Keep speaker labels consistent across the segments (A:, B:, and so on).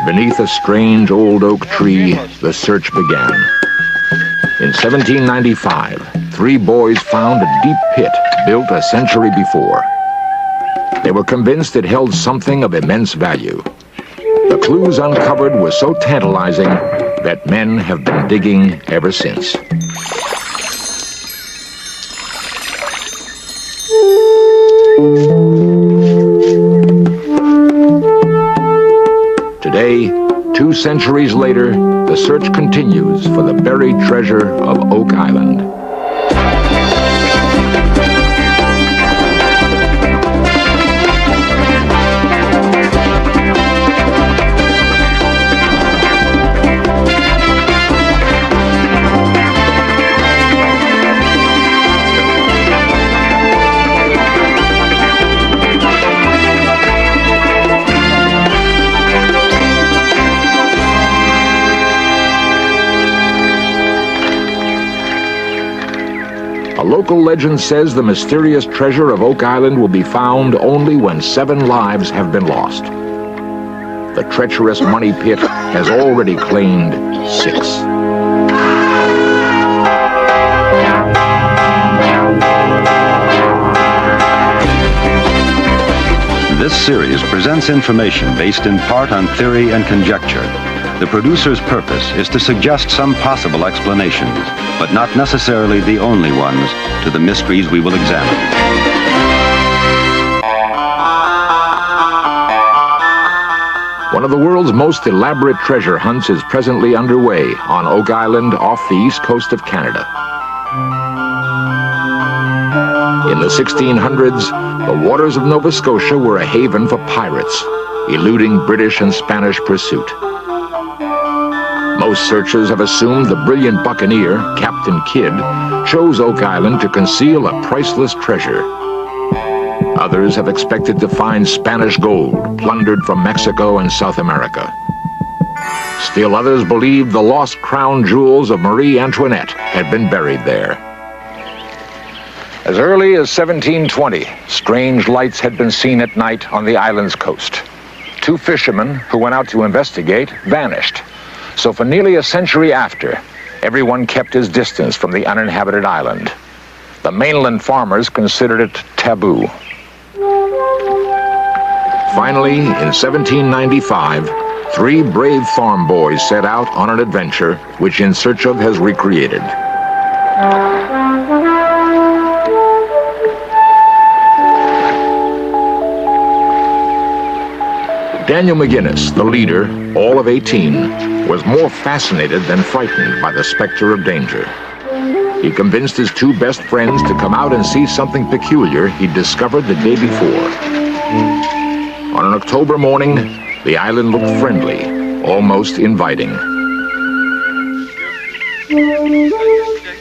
A: Beneath a strange old oak tree, the search began. In 1795, 3 boys found a deep pit built a century before. They were convinced it held something of immense value. The clues uncovered were so tantalizing that men have been digging ever since. Today, 2 centuries later, the search continues for the buried treasure of Oak Island. A local legend says the mysterious treasure of Oak Island will be found only when 7 lives have been lost. The treacherous money pit has already claimed 6.
B: This series presents information based in part on theory and conjecture. The producer's purpose is to suggest some possible explanations, but not necessarily the only ones, to the mysteries we will examine.
A: One of the world's most elaborate treasure hunts is presently underway on Oak Island off the east coast of Canada. In the 1600s, the waters of Nova Scotia were a haven for pirates, eluding British and Spanish pursuit. Most searchers have assumed the brilliant buccaneer, Captain Kidd, chose Oak Island to conceal a priceless treasure. Others have expected to find Spanish gold plundered from Mexico and South America. Still others believed the lost crown jewels of Marie Antoinette had been buried there. As early as 1720, strange lights had been seen at night on the island's coast. 2 fishermen who went out to investigate vanished. So for nearly a century after, everyone kept his distance from the uninhabited island. The mainland farmers considered it taboo. Finally, in 1795, 3 brave farm boys set out on an adventure which In Search Of has recreated. Daniel McGinnis, the leader, all of 18, was more fascinated than frightened by the specter of danger. He convinced his 2 best friends to come out and see something peculiar he'd discovered the day before. On an October morning, the island looked friendly, almost inviting.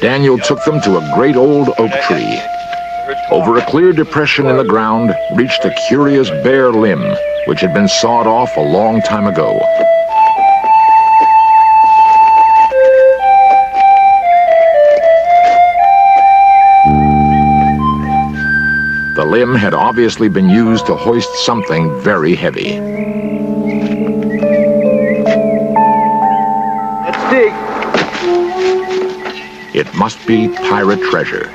A: Daniel took them to a great old oak tree. Over a clear depression in the ground reached a curious bare limb, which had been sawed off a long time ago. The limb had obviously been used to hoist something very heavy.
C: Let's dig.
A: It must be pirate treasure.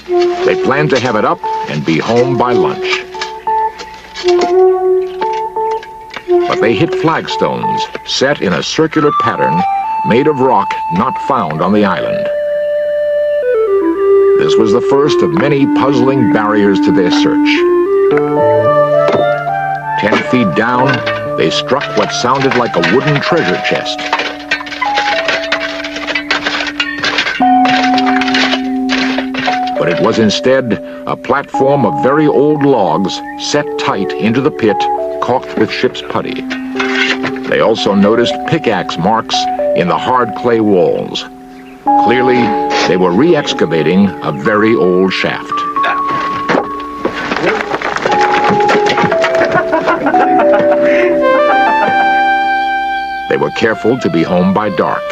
A: They planned to have it up and be home by lunch. But they hit flagstones set in a circular pattern made of rock not found on the island. This was the first of many puzzling barriers to their search. 10 feet down, they struck what sounded like a wooden treasure chest. But it was instead a platform of very old logs set tight into the pit, caulked with ship's putty. They also noticed pickaxe marks in the hard clay walls. Clearly, they were re-excavating a very old shaft. They were careful to be home by dark.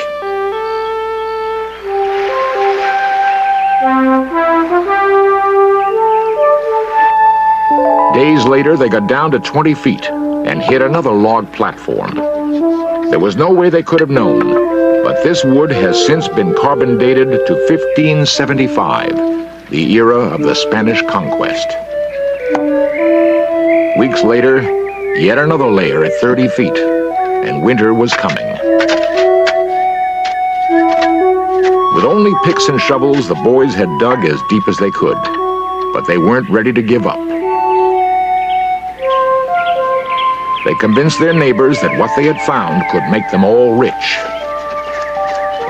A: Days later, they got down to 20 feet and hit another log platform. There was no way they could have known, but this wood has since been carbon dated to 1575, the era of the Spanish conquest. Weeks later, yet another layer at 30 feet, and winter was coming. With only picks and shovels, the boys had dug as deep as they could, but they weren't ready to give up. They convinced their neighbors that what they had found could make them all rich.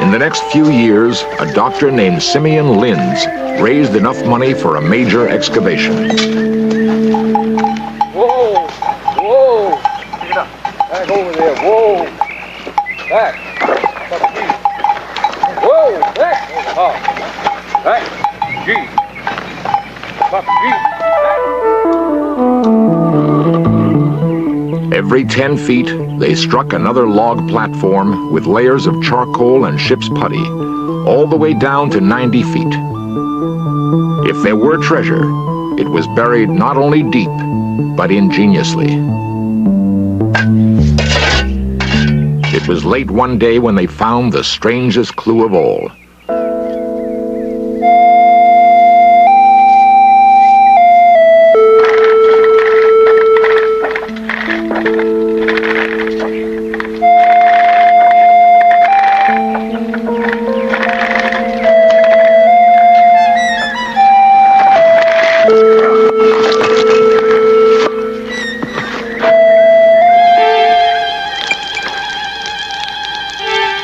A: In the next few years, a doctor named Simeon Linz raised enough money for a major excavation.
C: Whoa! Whoa! Back over there, whoa! Back! Whoa! Back! Oh. Back! G! Back!
A: Every 10 feet, they struck another log platform with layers of charcoal and ship's putty, all the way down to 90 feet. If there were treasure, it was buried not only deep, but ingeniously. It was late one day when they found the strangest clue of all.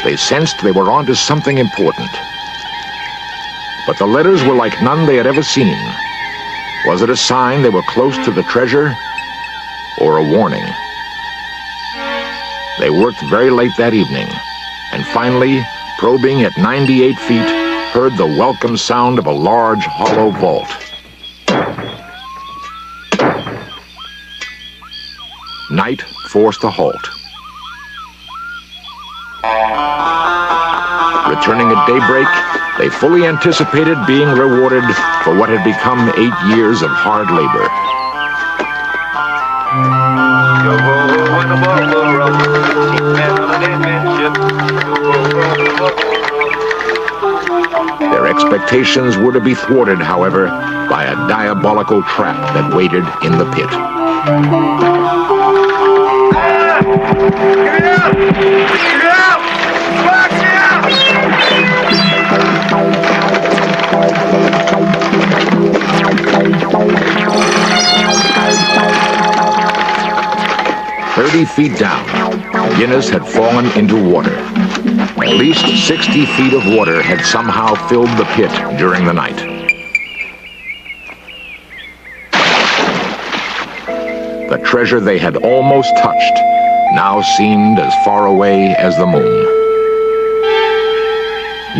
A: They sensed they were onto something important. But the letters were like none they had ever seen. Was it a sign they were close to the treasure, or a warning? They worked very late that evening, and finally, probing at 98 feet, heard the welcome sound of a large hollow vault. Night forced a halt. Returning at daybreak, they fully anticipated being rewarded for what had become 8 years of hard labor. Their expectations were to be thwarted, however, by a diabolical trap that waited in the pit.
C: Get it out! Get it out! Fuck it out!
A: 30 feet down, Guinness had fallen into water. At least 60 feet of water had somehow filled the pit during the night. The treasure they had almost touched now seemed as far away as the moon.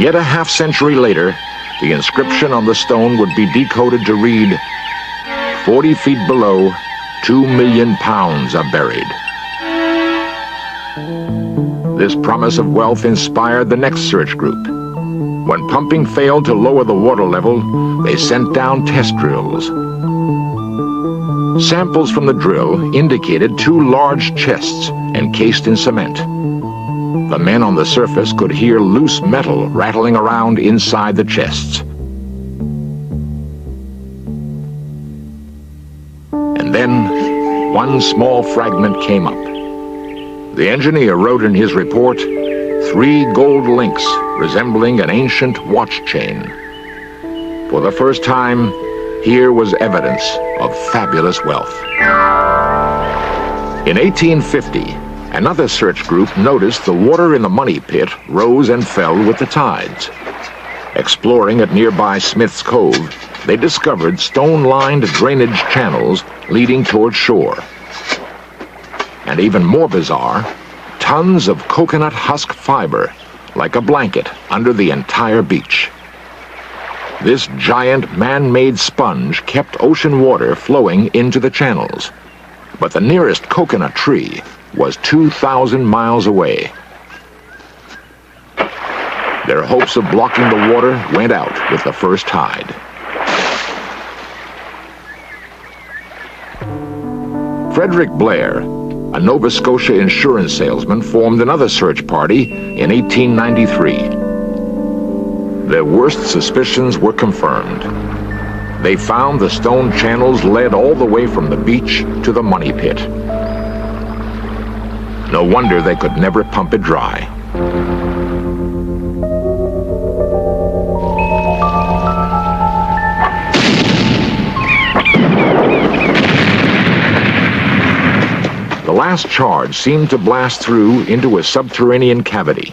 A: Yet a half-century later, the inscription on the stone would be decoded to read, 40 feet below, 2 million pounds are buried. This promise of wealth inspired the next search group. When pumping failed to lower the water level, they sent down test drills. Samples from the drill indicated 2 large chests encased in cement. The men on the surface could hear loose metal rattling around inside the chests. And then, one small fragment came up. The engineer wrote in his report, 3 gold links resembling an ancient watch chain. For the first time, here was evidence of fabulous wealth. In 1850, another search group noticed the water in the money pit rose and fell with the tides. Exploring at nearby Smith's Cove, they discovered stone-lined drainage channels leading toward shore. And even more bizarre, tons of coconut husk fiber, like a blanket, under the entire beach. This giant man-made sponge kept ocean water flowing into the channels. But the nearest coconut tree was 2,000 miles away. Their hopes of blocking the water went out with the first tide. Frederick Blair, a Nova Scotia insurance salesman formed another search party in 1893. Their worst suspicions were confirmed. They found the stone channels led all the way from the beach to the money pit. No wonder they could never pump it dry. The last charge seemed to blast through into a subterranean cavity.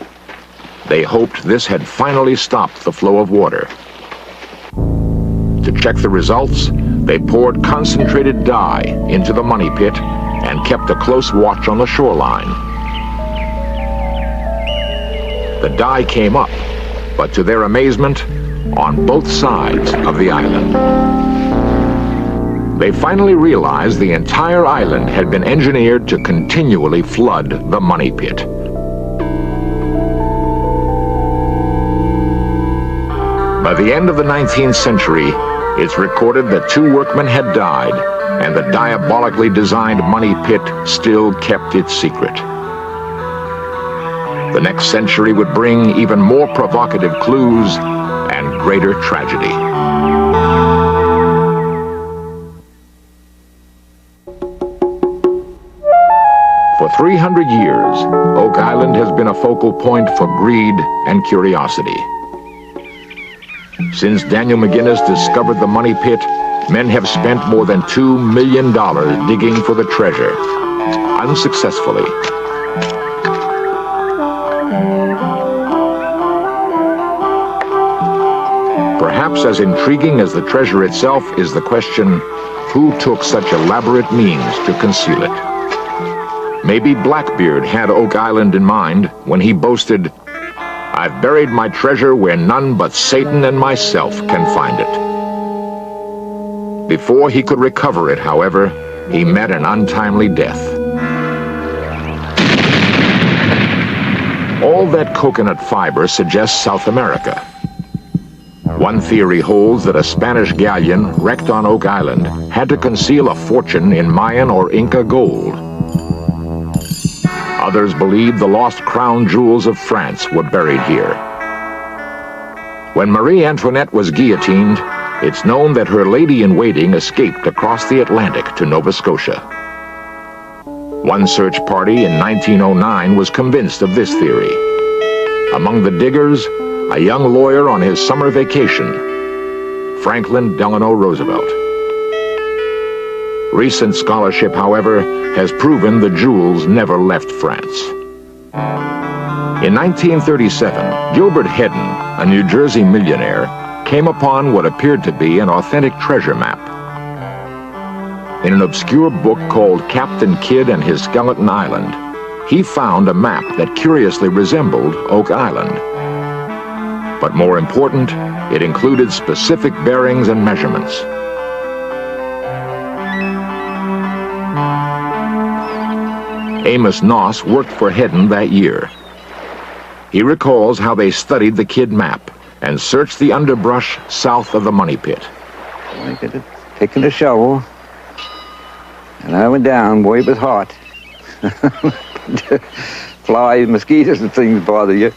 A: They hoped this had finally stopped the flow of water. To check the results, they poured concentrated dye into the money pit and kept a close watch on the shoreline. The dye came up, but to their amazement, on both sides of the island. They finally realized the entire island had been engineered to continually flood the money pit. By the end of the 19th century, it's recorded that 2 workmen had died, and the diabolically designed money pit still kept its secret. The next century would bring even more provocative clues and greater tragedy. For 300 years, Oak Island has been a focal point for greed and curiosity. Since Daniel McGinnis discovered the money pit, men have spent more than $2 million digging for the treasure, unsuccessfully. Perhaps as intriguing as the treasure itself is the question, who took such elaborate means to conceal it? Maybe Blackbeard had Oak Island in mind when he boasted, "I've buried my treasure where none but Satan and myself can find it." Before he could recover it, however, he met an untimely death. All that coconut fiber suggests South America. One theory holds that a Spanish galleon wrecked on Oak Island had to conceal a fortune in Mayan or Inca gold. Others believe the lost crown jewels of France were buried here. When Marie Antoinette was guillotined, it's known that her lady-in-waiting escaped across the Atlantic to Nova Scotia. One search party in 1909 was convinced of this theory. Among the diggers, a young lawyer on his summer vacation, Franklin Delano Roosevelt. Recent scholarship, however, has proven the jewels never left France. In 1937, Gilbert Hedden, a New Jersey millionaire, came upon what appeared to be an authentic treasure map. In an obscure book called Captain Kidd and His Skeleton Island, he found a map that curiously resembled Oak Island. But more important, it included specific bearings and measurements. Amos Noss worked for Hedden that year. He recalls how they studied the Kidd map and searched the underbrush south of the money pit.
D: I got a pick and a shovel, and I went down. Boy, it was hot. Flies, mosquitoes and things bother you.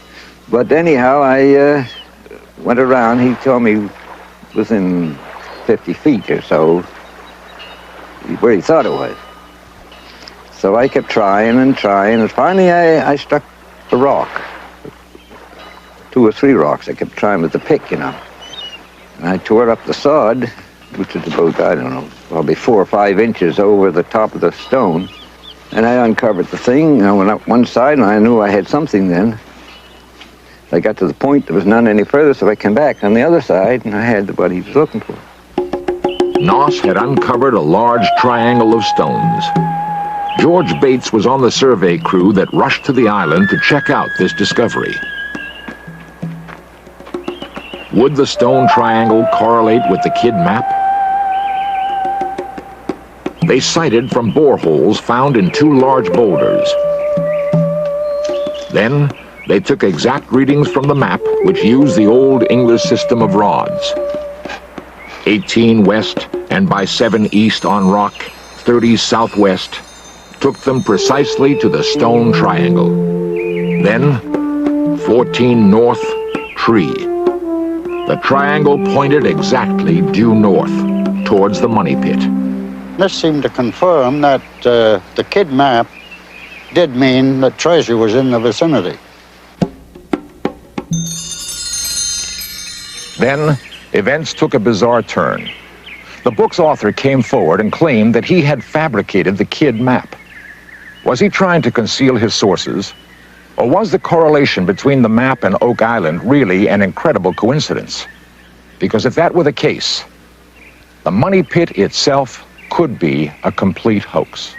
D: But anyhow, I went around. He told me within 50 feet or so where he thought it was. So I kept trying and trying, and finally I struck a rock. 2 or 3 rocks I kept trying with the pick, you know. And I tore up the sod, which is about, I don't know, probably 4 or 5 inches over the top of the stone. And I uncovered the thing, and I went up one side, and I knew I had something then. I got to the point, there was none any further, so I came back on the other side, and I had what he was looking for.
A: Noss had uncovered a large triangle of stones. George Bates was on the survey crew that rushed to the island to check out this discovery. Would the stone triangle correlate with the Kidd map? They sighted from boreholes found in 2 large boulders. Then, they took exact readings from the map, which used the old English system of rods. 18 west and by 7 east on rock, 30 southwest, took them precisely to the stone triangle. Then, 14 North Tree. The triangle pointed exactly due north, towards the money pit.
E: This seemed to confirm that the Kidd map did mean that treasure was in the vicinity.
A: Then, events took a bizarre turn. The book's author came forward and claimed that he had fabricated the Kidd map. Was he trying to conceal his sources? Or was the correlation between the map and Oak Island really an incredible coincidence? Because if that were the case, the money pit itself could be a complete hoax.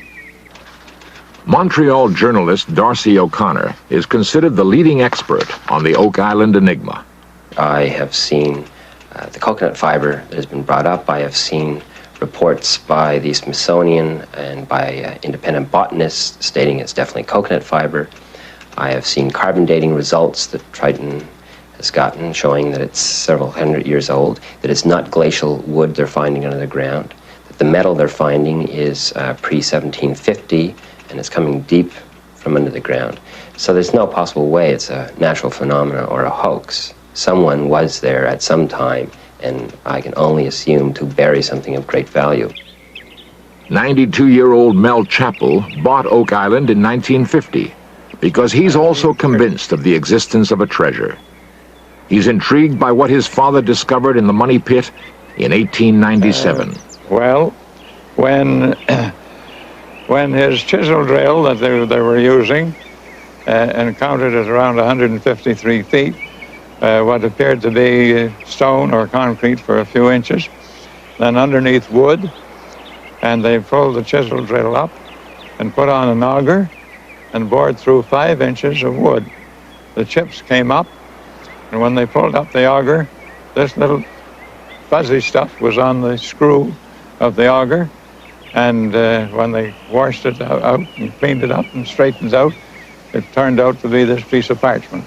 A: Montreal journalist Darcy O'Connor is considered the leading expert on the Oak Island enigma.
F: I have seen the coconut fiber that has been brought up. I have seen reports by the Smithsonian and by independent botanists stating it's definitely coconut fiber. I have seen carbon dating results that Triton has gotten showing that it's several hundred years old, that it's not glacial wood they're finding under the ground, that the metal they're finding is pre-1750 and it's coming deep from under the ground. So there's no possible way it's a natural phenomena or a hoax. Someone was there at some time, and I can only assume to bury something of great value.
A: 92-year-old Mel Chappell bought Oak Island in 1950 because he's also convinced of the existence of a treasure. He's intrigued by what his father discovered in the money pit in 1897.
G: Well, when his chisel drill that they were using encountered at around 153 feet, what appeared to be stone or concrete for a few inches, then underneath wood, and they pulled the chisel drill up and put on an auger and bored through 5 inches of wood. The chips came up, and when they pulled up the auger, this little fuzzy stuff was on the screw of the auger, and when they washed it out and cleaned it up and straightened it out, it turned out to be this piece of parchment.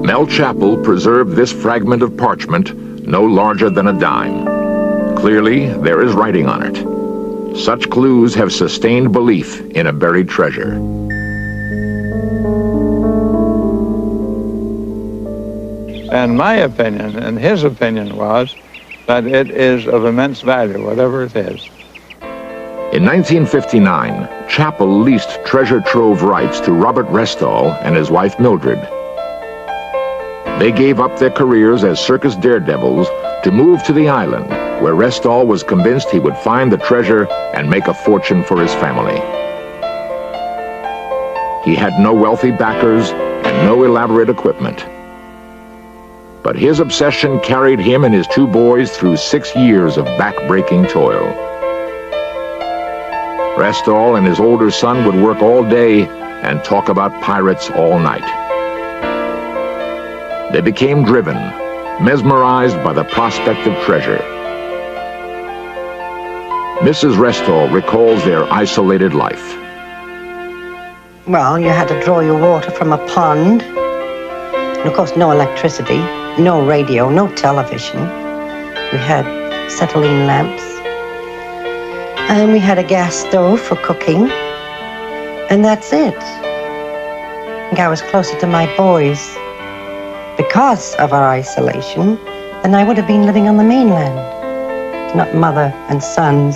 A: Mel Chappell preserved this fragment of parchment no larger than a dime. Clearly, there is writing on it. Such clues have sustained belief in a buried treasure.
G: And my opinion, and his opinion was, that it is of immense value, whatever it is.
A: In 1959, Chappell leased treasure trove rights to Robert Restall and his wife Mildred. They gave up their careers as circus daredevils to move to the island, where Restall was convinced he would find the treasure and make a fortune for his family. He had no wealthy backers and no elaborate equipment. But his obsession carried him and his 2 boys through 6 years of back-breaking toil. Restall and his older son would work all day and talk about pirates all night. They became driven, mesmerized by the prospect of treasure. Mrs. Restall recalls their isolated life.
H: Well, you had to draw your water from a pond. And of course, no electricity, no radio, no television. We had acetylene lamps. And we had a gas stove for cooking. And that's it. I think I was closer to my boys because of our isolation than I would have been living on the mainland. Not mother and sons.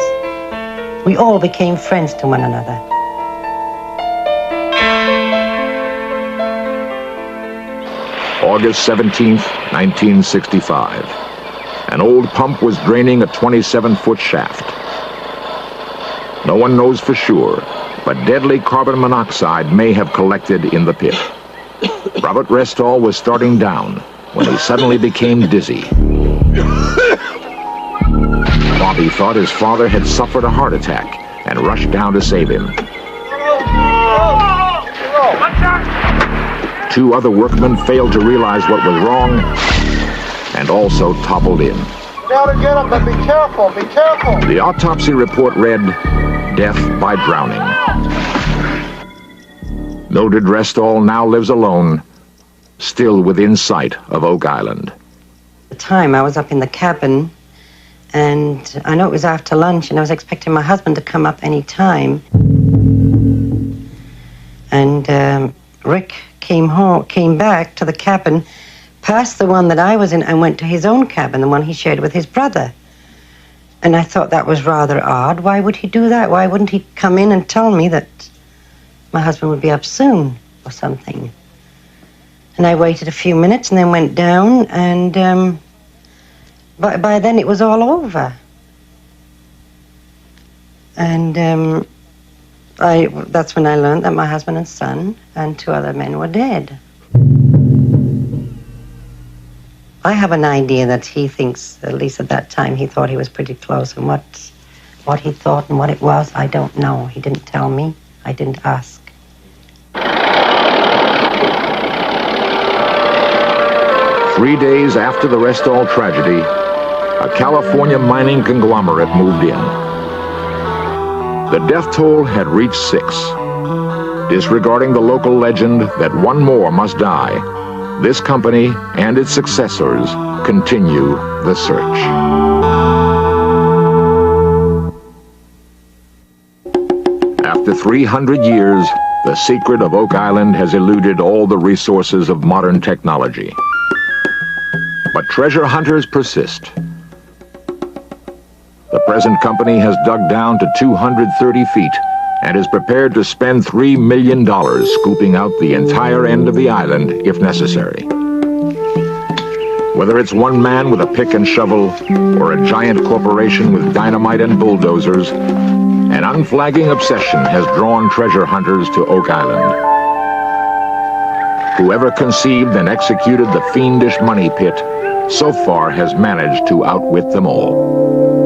H: We all became friends to one another.
A: August 17th, 1965. An old pump was draining a 27-foot shaft. No one knows for sure, but deadly carbon monoxide may have collected in the pit. Robert Restall was starting down when he suddenly became dizzy. Bobby thought his father had suffered a heart attack and rushed down to save him. 2 other workmen failed to realize what was wrong and also toppled in.
C: Now to get up, but be careful, be careful.
A: The autopsy report read, death by drowning. Mildred Restall now lives alone, still within sight of Oak Island.
H: At the time, I was up in the cabin, And I know it was after lunch, and I was expecting my husband to come up any time. And Rick came back to the cabin, passed the one that I was in, and went to his own cabin, the one he shared with his brother. And I thought that was rather odd. Why would he do that? Why wouldn't he come in and tell me that my husband would be up soon or something? And I waited a few minutes and then went down, and by then it was all over. And that's when I learned that my husband and son and 2 other men were dead. I have an idea that he thinks, at least at that time, he thought he was pretty close. And what he thought and what it was, I don't know. He didn't tell me. I didn't ask.
A: 3 days after the Restall tragedy, a California mining conglomerate moved in. The death toll had reached 6. Disregarding the local legend that one more must die, this company and its successors continue the search. After 300 years, the secret of Oak Island has eluded all the resources of modern technology. But treasure hunters persist. The present company has dug down to 230 feet and is prepared to spend $3 million scooping out the entire end of the island if necessary. Whether it's one man with a pick and shovel or a giant corporation with dynamite and bulldozers, an unflagging obsession has drawn treasure hunters to Oak Island. Whoever conceived and executed the fiendish money pit so far has managed to outwit them all.